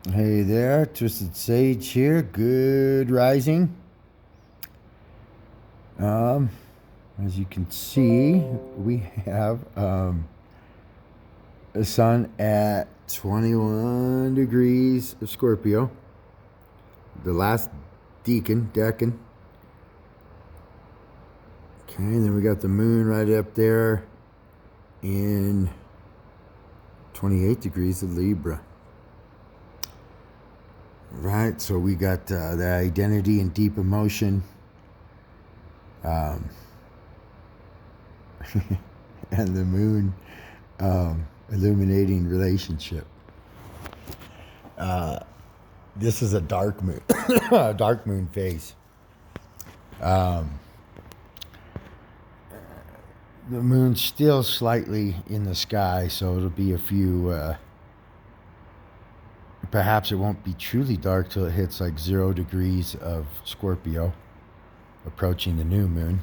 Hey there, Twisted Sage here. Good rising. Um, as you can see, we have the sun at 21 degrees of Scorpio. The last decan. Okay, and then we got the moon right up there in 28 degrees of Libra. Right, so we got the identity and deep emotion. Um, and the moon illuminating relationship. Uh, this is a dark moon, a dark moon phase. Um, the moon's still slightly in the sky, so it'll be a few. Perhaps it won't be truly dark till it hits like 0 degrees of Scorpio, approaching the new moon.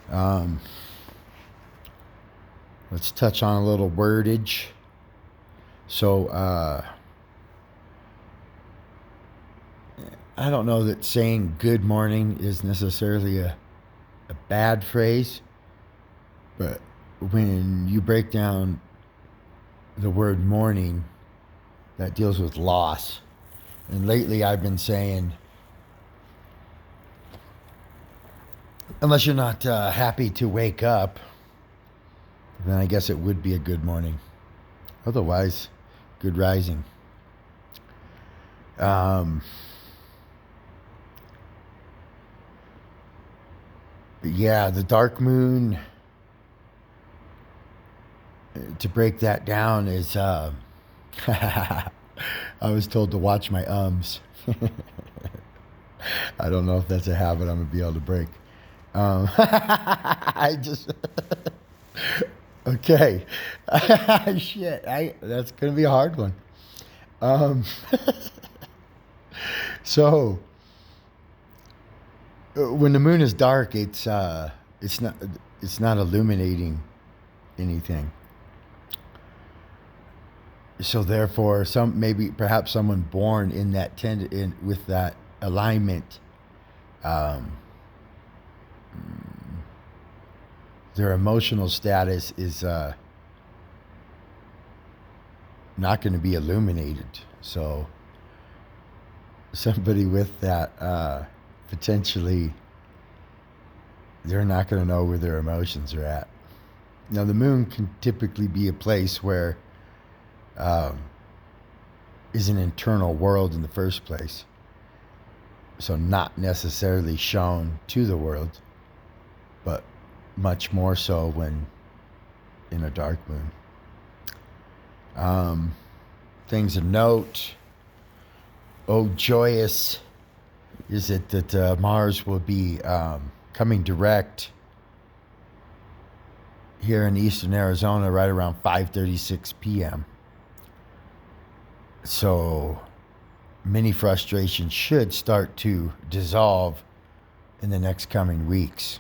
Um, let's touch on a little wordage. So, I don't know that saying good morning is necessarily a bad phrase, but when you break down the word mourning, that deals with loss. And lately I've been saying, unless you're not happy to wake up, then I guess it would be a good morning. Otherwise, good rising. Yeah, the dark moon, to break that down, is. I was told to watch my ums. I don't know if that's a habit I'm going to be able to break. I just. Okay. Shit. That's going to be a hard one. Um, so, when the moon is dark, it's not illuminating anything. So therefore, perhaps someone born in that with that alignment, um, their emotional status is not going to be illuminated. So somebody with that potentially, they're not going to know where their emotions are at. Now, the moon can typically be a place where is an internal world in the first place. So not necessarily shown to the world, but much more so when in a dark moon. Things of note. Oh, joyous is it that Mars will be coming direct here in eastern Arizona right around 5:36 p.m. So many frustrations should start to dissolve in the next coming weeks,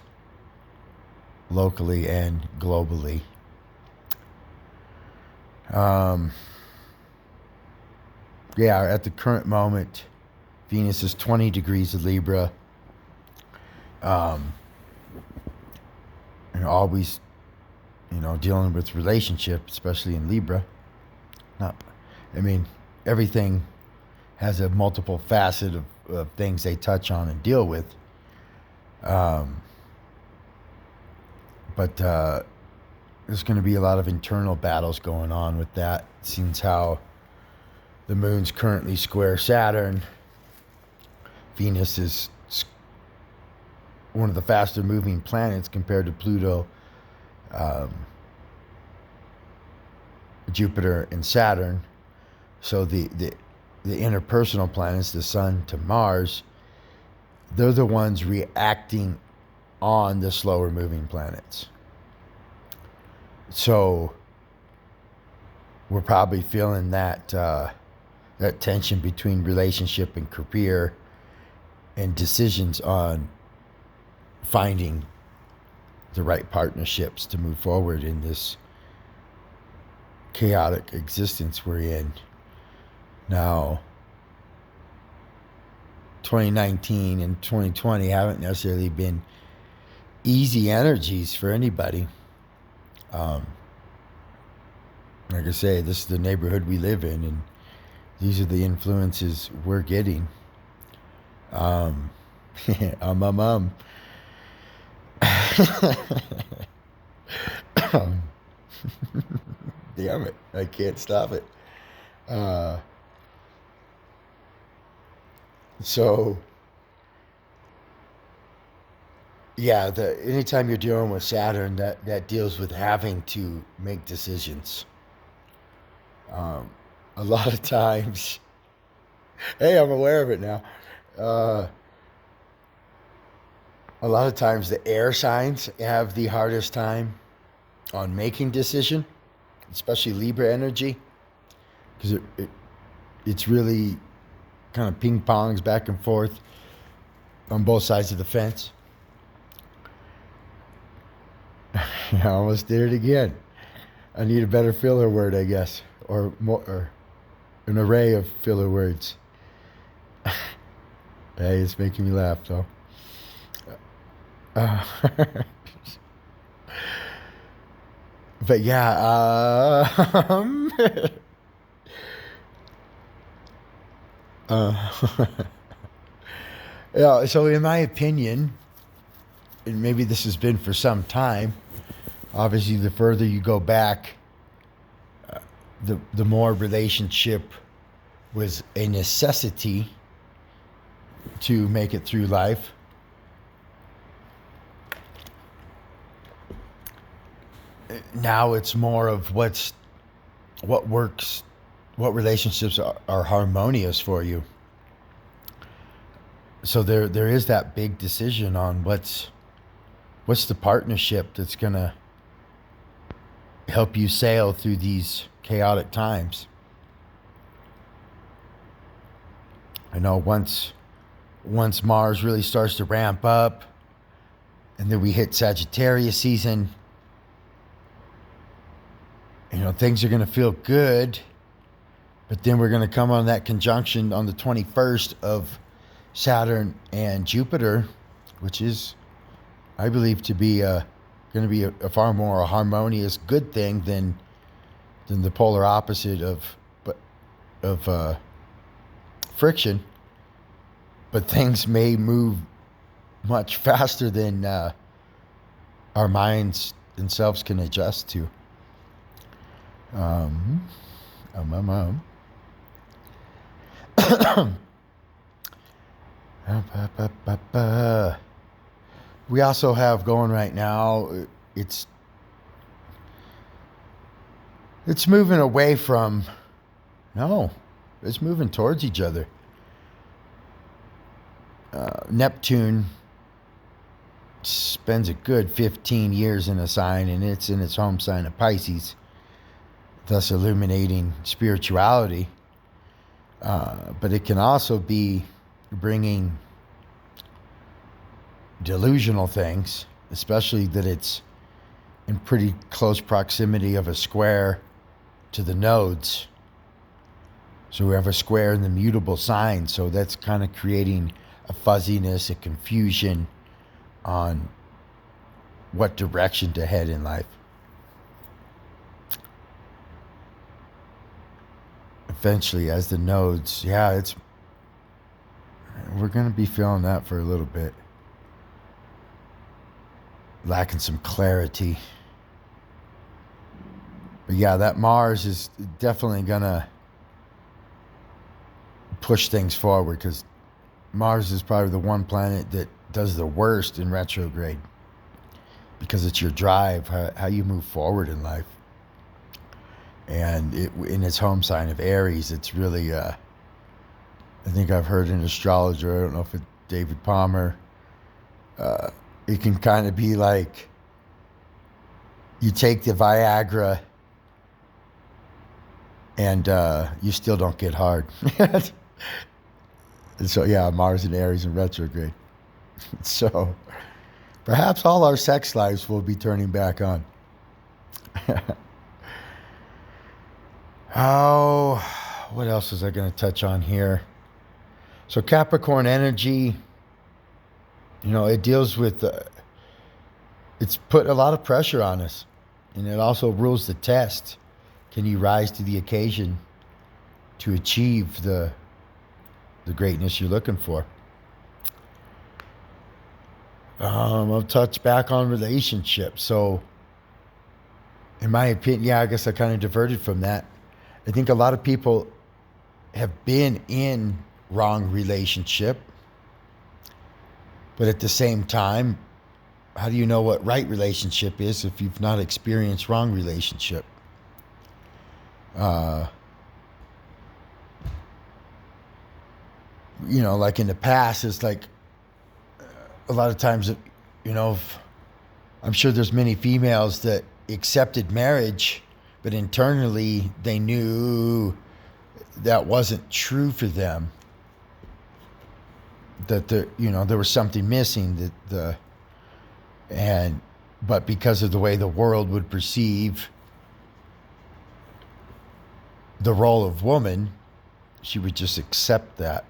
locally and globally. Yeah, at the current moment, Venus is 20 degrees of Libra. And always, dealing with relationship, especially in Libra. Everything has a multiple facet of things they touch on and deal with. But there's going to be a lot of internal battles going on with that, since how the moon's currently square Saturn. Venus is one of the faster moving planets compared to Pluto, Jupiter, and Saturn. So the interpersonal planets, the Sun to Mars, they're the ones reacting on the slower moving planets. So we're probably feeling that tension between relationship and career, and decisions on finding the right partnerships to move forward in this chaotic existence we're in. Now, 2019 and 2020 haven't necessarily been easy energies for anybody. Um, like I say, this is the neighborhood we live in, and these are the influences we're getting. Um, um. Damn it, I can't stop it. Uh, so yeah, the anytime you're dealing with Saturn, that deals with having to make decisions. Um, a lot of times, hey, I'm aware of it now. Uh, a lot of times, the air signs have the hardest time on making decision, especially Libra energy, because it's really kind of ping pongs back and forth on both sides of the fence. I almost did it again. I need a better filler word, I guess, or more, or an array of filler words. Hey, it's making me laugh, though. Uh, but yeah, uh, yeah. So, in my opinion, and maybe this has been for some time. Obviously, the further you go back, the more relationship was a necessity to make it through life. Now it's more of what works, what relationships are harmonious for you. So there is that big decision on what's the partnership that's gonna help you sail through these chaotic times. I know once Mars really starts to ramp up, and then we hit Sagittarius season, things are going to feel good, but then we're going to come on that conjunction on the 21st of Saturn and Jupiter, which is, I believe, to be going to be a far more harmonious good thing than the polar opposite of friction. But things may move much faster than our minds themselves can adjust to. Um, um, um, um. We also have going right now, it's moving away from, no, it's moving towards each other. Neptune spends a good 15 years in a sign, and it's in its home sign of Pisces, thus illuminating spirituality. But it can also be bringing delusional things, especially that it's in pretty close proximity of a square to the nodes. So we have a square in the mutable sign, so that's kind of creating a fuzziness, a confusion on what direction to head in life. Eventually, as the nodes, we're going to be feeling that for a little bit. Lacking some clarity. But yeah, that Mars is definitely going to push things forward, because Mars is probably the one planet that does the worst in retrograde, because it's your drive, how you move forward in life. And in its home sign of Aries, it's really, I think I've heard an astrologer, I don't know if it's David Palmer, it can kind of be like you take the Viagra and you still don't get hard. And so, yeah, Mars and Aries in retrograde. So perhaps all our sex lives will be turning back on. Oh, what else was I going to touch on here? So Capricorn energy, it deals with, it's put a lot of pressure on us, and it also rules the test. Can you rise to the occasion to achieve the greatness you're looking for? I'll touch back on relationships. So, in my opinion, yeah, I guess I kind of diverted from that. I think a lot of people have been in wrong relationship, but at the same time, how do you know what right relationship is if you've not experienced wrong relationship? Like in the past, it's like a lot of times, I'm sure there's many females that accepted marriage, but internally they knew that wasn't true for them. That there was something missing. But because of the way the world would perceive the role of woman, she would just accept that.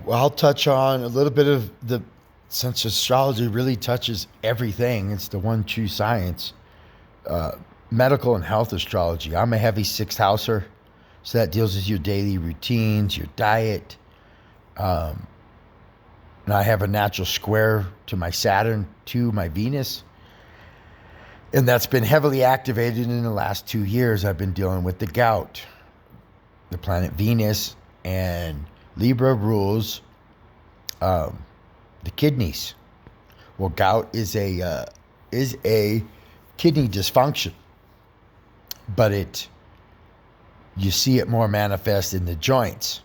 I'll touch on a little bit of since astrology really touches everything, it's the one true science. Medical and health astrology. I'm a heavy sixth houser, so that deals with your daily routines, your diet. And I have a natural square to my Saturn, to my Venus. And that's been heavily activated in the last 2 years. I've been dealing with the gout, the planet Venus, and Libra rules the kidneys. Well, gout is a kidney dysfunction, but you see it more manifest in the joints.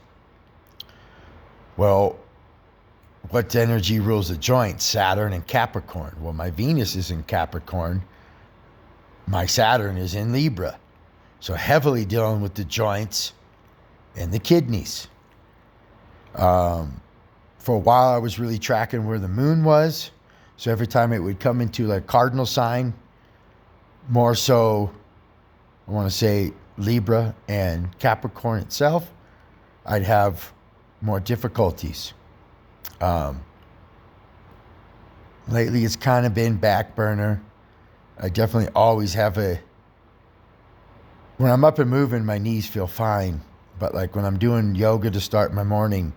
Well, what energy rules the joints? Saturn and Capricorn. Well, my Venus is in Capricorn. My Saturn is in Libra. So heavily dealing with the joints and the kidneys. For a while, I was really tracking where the moon was. So every time it would come into like cardinal sign, more so, I want to say Libra and Capricorn itself, I'd have more difficulties. Lately, it's kind of been back burner. I definitely always have when I'm up and moving, my knees feel fine. But like when I'm doing yoga to start my morning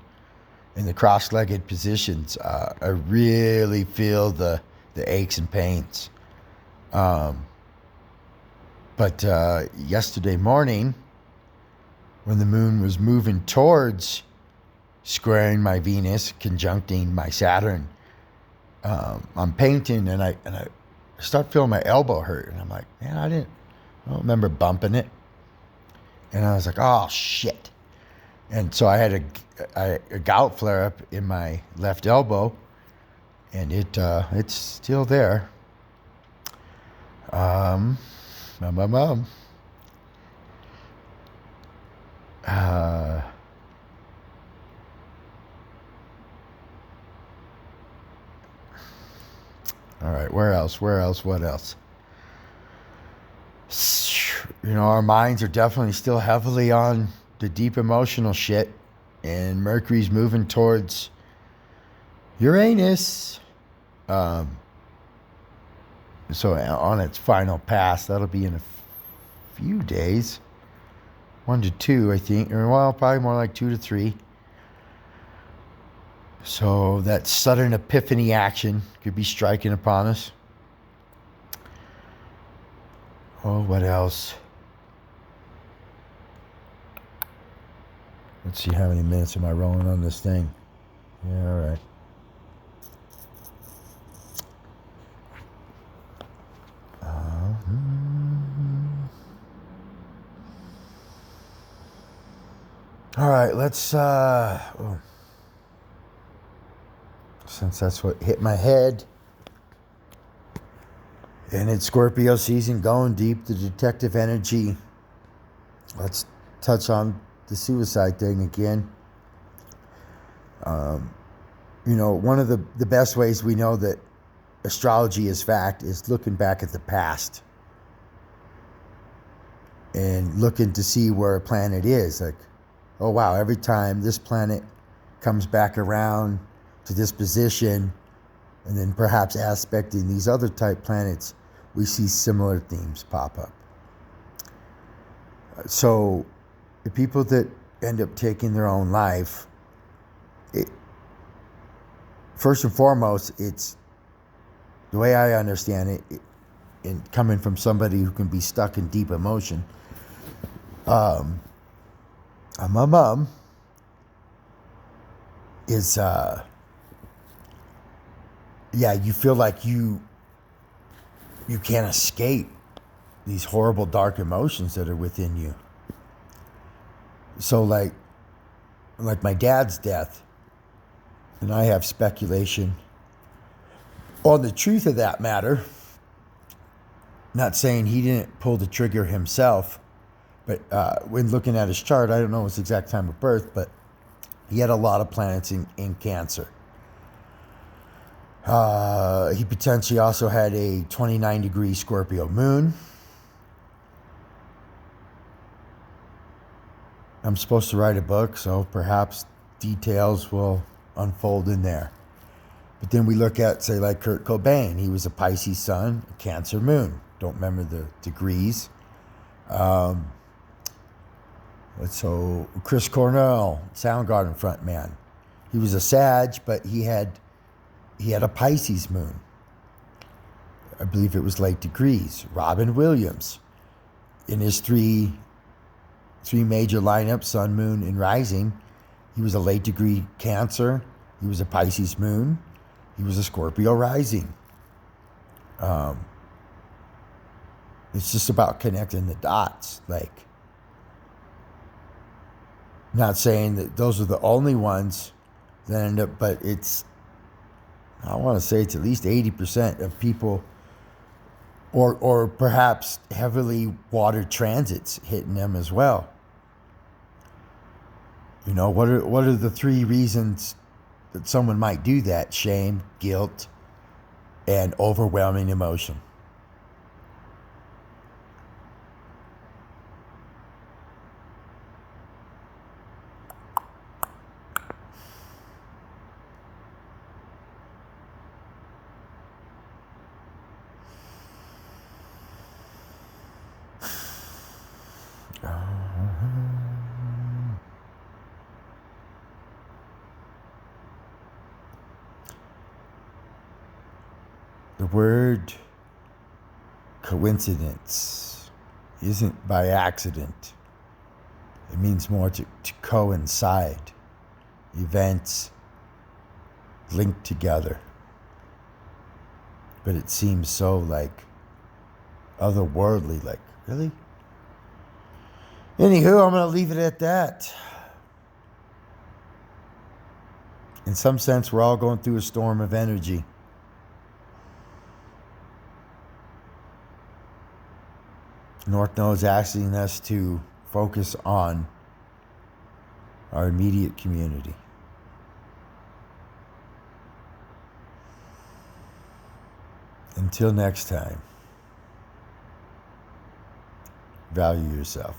in the cross-legged positions, I really feel the aches and pains. But yesterday morning, when the moon was moving towards squaring my Venus, conjuncting my Saturn, I'm painting and I start feeling my elbow hurt, and I'm like, man, I don't remember bumping it. And I was like, oh shit. And so I had a gout flare up in my left elbow, and it's still there. All right, where else? What else? Our minds are definitely still heavily on the deep emotional shit, and Mercury's moving towards Uranus. So on its final pass, that'll be in a few days, 1 to 2, I think, or well, probably more like 2 to 3. So that sudden epiphany action could be striking upon us. Oh, what else? Let's see, how many minutes am I rolling on this thing? Yeah, all right. All right, let's, since that's what hit my head, and it's Scorpio season, going deep, the detective energy. Let's touch on the suicide thing again. One of the best ways we know that astrology is fact is looking back at the past and looking to see where a planet is. Like, oh wow, every time this planet comes back around to this position and then perhaps aspecting these other type planets, we see similar themes pop up. So the people that end up taking their own life, first and foremost, it's the way I understand it, and coming from somebody who can be stuck in deep emotion. My mom is, you feel like you can't escape these horrible dark emotions that are within you. So like my dad's death, and I have speculation on the truth of that matter. Not saying he didn't pull the trigger himself, but when looking at his chart, I don't know his exact time of birth, but he had a lot of planets in Cancer. He potentially also had a 29-degree Scorpio moon. I'm supposed to write a book, so perhaps details will unfold in there. But then we look at, say, like Kurt Cobain. He was a Pisces sun, a Cancer moon. Don't remember the degrees. So Chris Cornell, Soundgarden frontman. He was a Sag, but he had a Pisces moon. I believe it was late degrees. Robin Williams, in his three major lineups, Sun, Moon, and Rising, he was a late degree Cancer. He was a Pisces moon. He was a Scorpio rising. It's just about connecting the dots. Like, not saying that those are the only ones that end up, but I want to say it's at least 80% of people, or perhaps heavily watered transits hitting them as well. What are the three reasons that someone might do that? Shame, guilt, and overwhelming emotion. The word coincidence isn't by accident. It means more to coincide. Events linked together. But it seems so like otherworldly, like, really? Anywho, I'm going to leave it at that. In some sense, we're all going through a storm of energy. North Node is asking us to focus on our immediate community. Until next time, value yourself.